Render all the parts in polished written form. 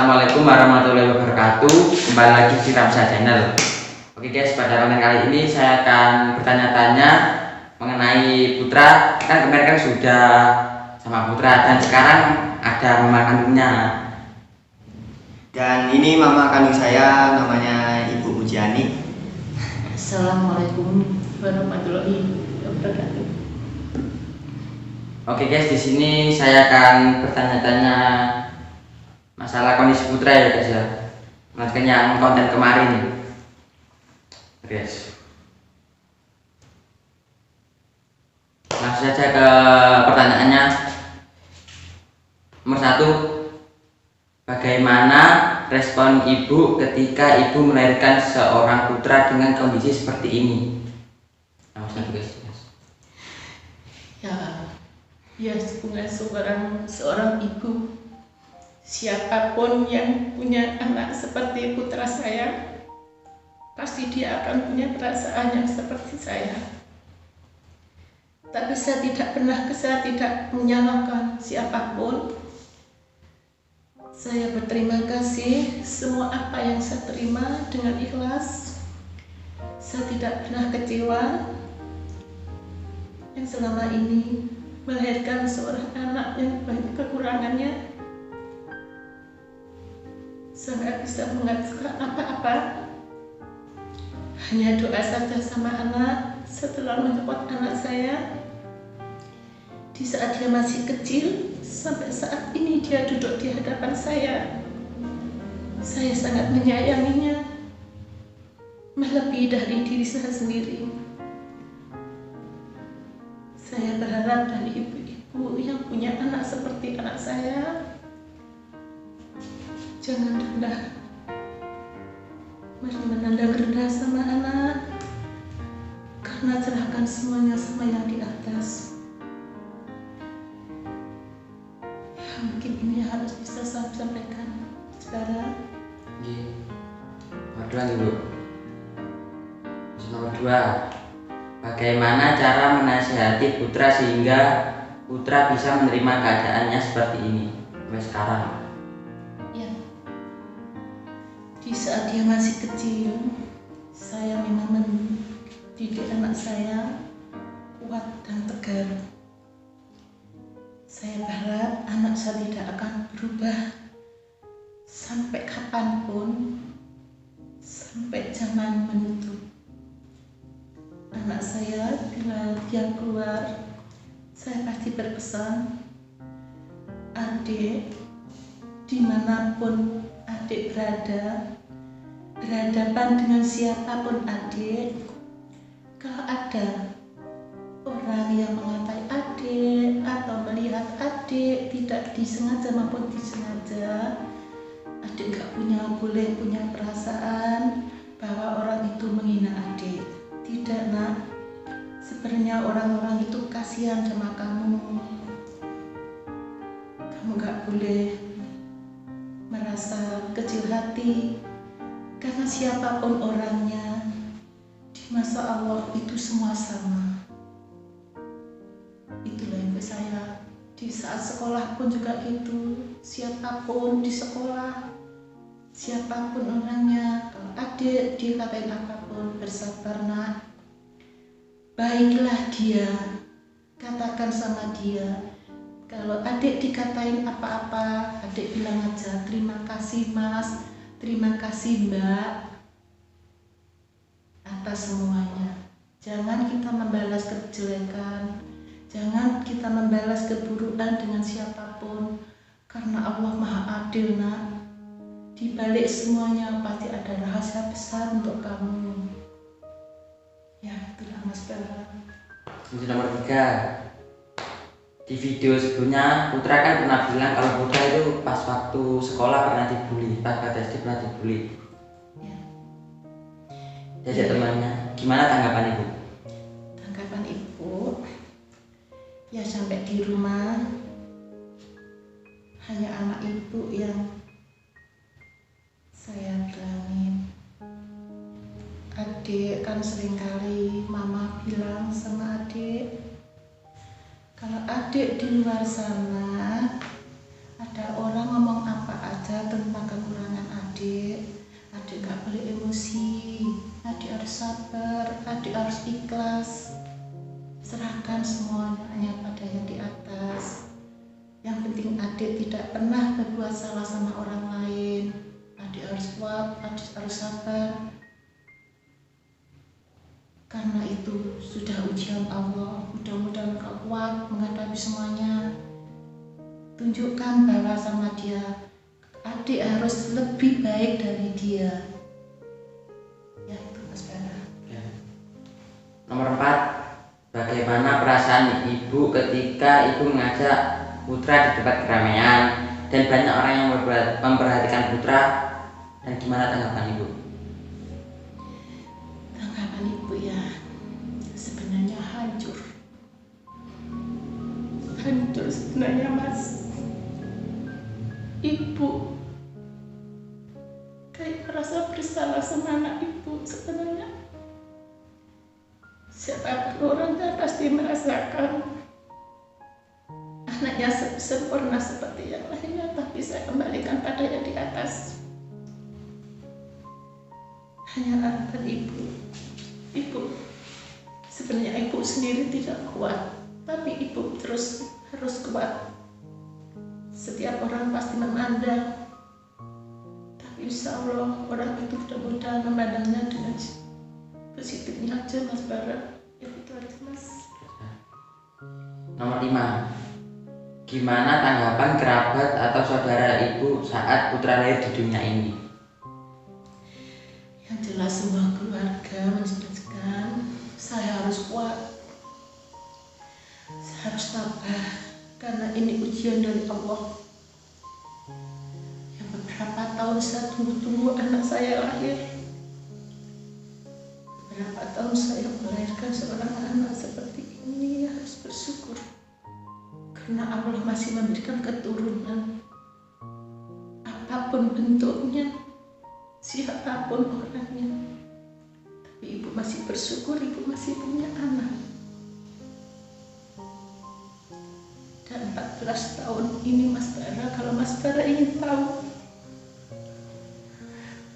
Assalamualaikum warahmatullahi wabarakatuh. Kembali lagi di Ramsa Channel. Oke guys, pada konten kali ini saya akan bertanya-tanya mengenai Putra. Kan kemarin kan sudah sama Putra dan sekarang ada mama kandungnya. Dan ini mama kandung saya, namanya Ibu Pujiani. Assalamualaikum warahmatullahi wabarakatuh. Oke guys, di sini saya akan bertanya-tanya masalah kondisi Putra ya guys ya. Melanjutkan yang konten kemarin. Guys. Langsung saja ke pertanyaannya. Nomor 1. Bagaimana respon ibu ketika ibu melahirkan seorang putra dengan kondisi seperti ini? Nomor 1 guys. Ya seorang ibu, siapapun yang punya anak seperti putra saya, pasti dia akan punya perasaan yang seperti saya. Tapi saya tidak menyalahkan siapapun. Saya berterima kasih semua apa yang saya terima dengan ikhlas. Saya tidak pernah kecewa yang selama ini melahirkan seorang anak yang banyak kekurangannya. Saya nggak bisa mengatakan apa-apa, hanya doa saja sama anak. Setelah menyebut anak saya di saat dia masih kecil sampai saat ini dia duduk di hadapan saya sangat menyayanginya, melebihi dari diri saya sendiri. Saya berharap dari ibu-ibu yang punya anak seperti anak saya, jangan menandang rendah sama anak, karena serahkan semuanya sama yang di atas. Ya, mungkin ini harus bisa saya sampaikan sekarang. Nomor 2 ibu. Nomor 2. Bagaimana cara menasihati putra sehingga putra bisa menerima keadaannya seperti ini sampai sekarang? Ya, di saat dia masih kecil, saya memang mendidik anak saya kuat dan tegar. Saya berharap anak saya tidak akan berubah sampai kapanpun, sampai zaman menutup. Anak saya bila dia keluar, saya pasti berpesan, adik, dimanapun adik berhadapan dengan siapapun adik, kalau ada orang yang mengatai adik atau melihat adik tidak disengaja maupun disengaja, adik boleh punya perasaan bahwa orang itu menghina adik. Tidak nak, sebenarnya orang-orang itu kasihan sama kamu. Kamu gak boleh merasa kecil hati, karena siapapun orangnya, di masa Allah itu semua sama. Itulah ibu saya. Di saat sekolah pun juga gitu, siapapun di sekolah, siapapun orangnya, kalau adik dikatain apapun, bersabar nak, baiklah dia, katakan sama dia. Kalau adik dikatain apa-apa, adik bilang aja, terima kasih mas, terima kasih mbak, atas semuanya. Jangan kita membalas kejelekan, jangan kita membalas keburukan dengan siapapun, karena Allah Maha Adil nak. Di balik semuanya pasti ada rahasia besar untuk kamu. Ya, itulah Mas Bella. Nomor 3. Di video sebelumnya Putra kan pernah bilang kalau Putra itu pas waktu sekolah pernah dibully, pas SD pernah dibully. Ya. Jadi temannya, gimana tanggapan ibu? Tanggapan ibu, ya sampai di rumah hanya anak ibu yang saya bilangin. Adik kan seringkali mama bilang sama adik, kalau adik di luar sana ada orang ngomong apa aja tentang adik tidak pernah berbuat salah sama orang lain. Adik harus kuat, adik harus sabar. Karena itu sudah ujian Allah. Mudah-mudahan kau kuat menghadapi semuanya. Tunjukkan bahwa sama dia, adik harus lebih baik dari dia. Ya itu Mas Bara. Ya. Nomor 4, bagaimana perasaan ibu ketika ibu mengajak putra di tempat keramaian dan banyak orang yang memperhatikan putra, dan gimana tanggapan ibu? Tanggapan ibu ya sebenarnya hancur sebenarnya Mas. Ibu kayak merasa bersalah sama anak ibu sebenarnya. Siapapun orangnya pasti merasakan anaknya sempurna seperti yang lainnya, tapi saya kembalikan pada yang di atas. Hanya harapan ibu sebenarnya ibu sendiri tidak kuat, tapi ibu terus harus kuat. Setiap orang pasti memandang, tapi insya Allah orang itu mudah-mudahan memandangnya dengan positifnya aja Mas Bara. Ya itu aja Mas. Nomor 5, gimana tanggapan kerabat atau saudara ibu saat putra lahir di dunia ini? Yang jelas semua keluarga menjelaskan saya harus kuat, saya harus sabar, karena ini ujian dari Allah. Yang beberapa tahun saya tunggu-tunggu anak saya lahir. Beberapa tahun saya melahirkan seorang anak seperti ini, harus bersyukur karena Allah masih memberikan keturunan apapun bentuknya, siapapun orangnya. Tapi ibu masih bersyukur, ibu masih punya anak. Dan 14 tahun ini Mas Bara, kalau Mas Bara ingin tahu,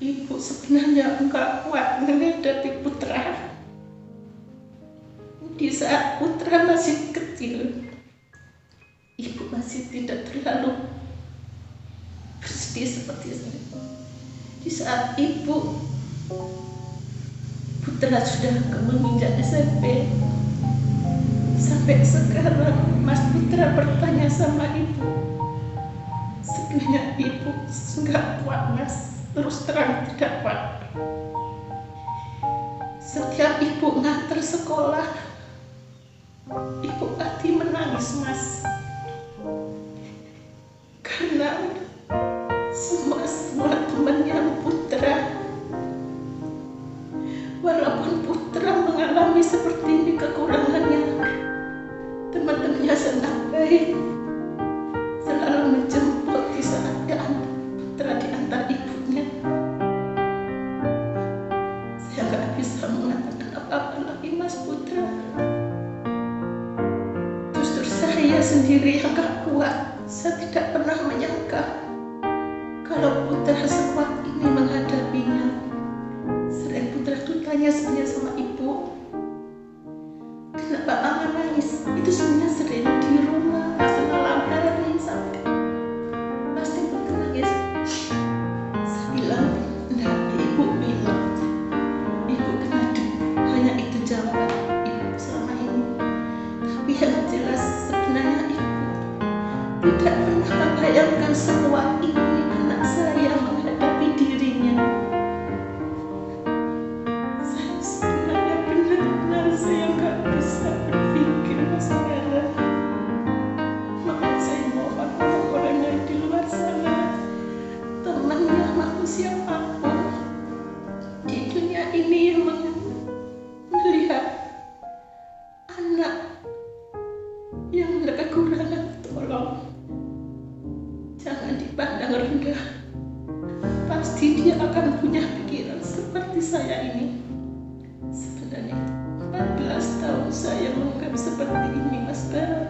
ibu sebenarnya enggak kuat menghadapi putra. Di saat putra masih kecil, ibu masih tidak terlalu bersedih seperti saya. Di saat ibu putra sudah menginjak SMP, sampai sekarang Mas Putra bertanya sama ibu, sebenarnya ibu enggak kuat Mas, terus terang tidak kuat. Setiap ibu nganter sekolah, ibu pasti menangis Mas, karena semua temannya Putra, walaupun Putra mengalami seperti ini kekurangannya, teman-temannya sangat baik, selalu menjemput di saat Putra diantar ibunya. Saya nggak bisa mengatakan apa-apa lagi Mas Putra. Justru saya sendiri yang gak kuat. Saya tidak pernah menyangka kalau Putra sekuat ini menghadapinya. Sering Putra itu tanya sebenarnya sama ibu, kenapa mama nangis? Itu sebenarnya sering di rumah, pas malam hari sampai pasti Putra nangis. Saya bilang, enggak, ibu bilang, ibu kena hanya itu jawaban ibu selama ini. Tapi yang jelas sebenarnya ibu tidak pernah membayangkan sekuat ini anak saya menghadapi dirinya. Saya sebenarnya benar-benar saya nggak bisa berpikir masalah. Maka saya mohon orang-orang yang di luar sana, temannya manusia siapapun di dunia ini yang melihat anak yang kekurangan, tolong jangan dipandang rendah. Pasti dia akan punya pikiran seperti saya ini. Sebenarnya 14 tahun saya menganggap seperti ini, Mas Bara.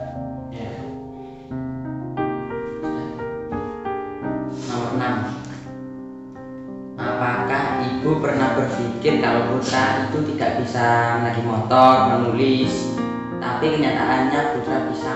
Ya. Nomor 6. Apakah ibu pernah berpikir kalau putra itu tidak bisa menaiki motor, menulis, tapi kenyataannya putra bisa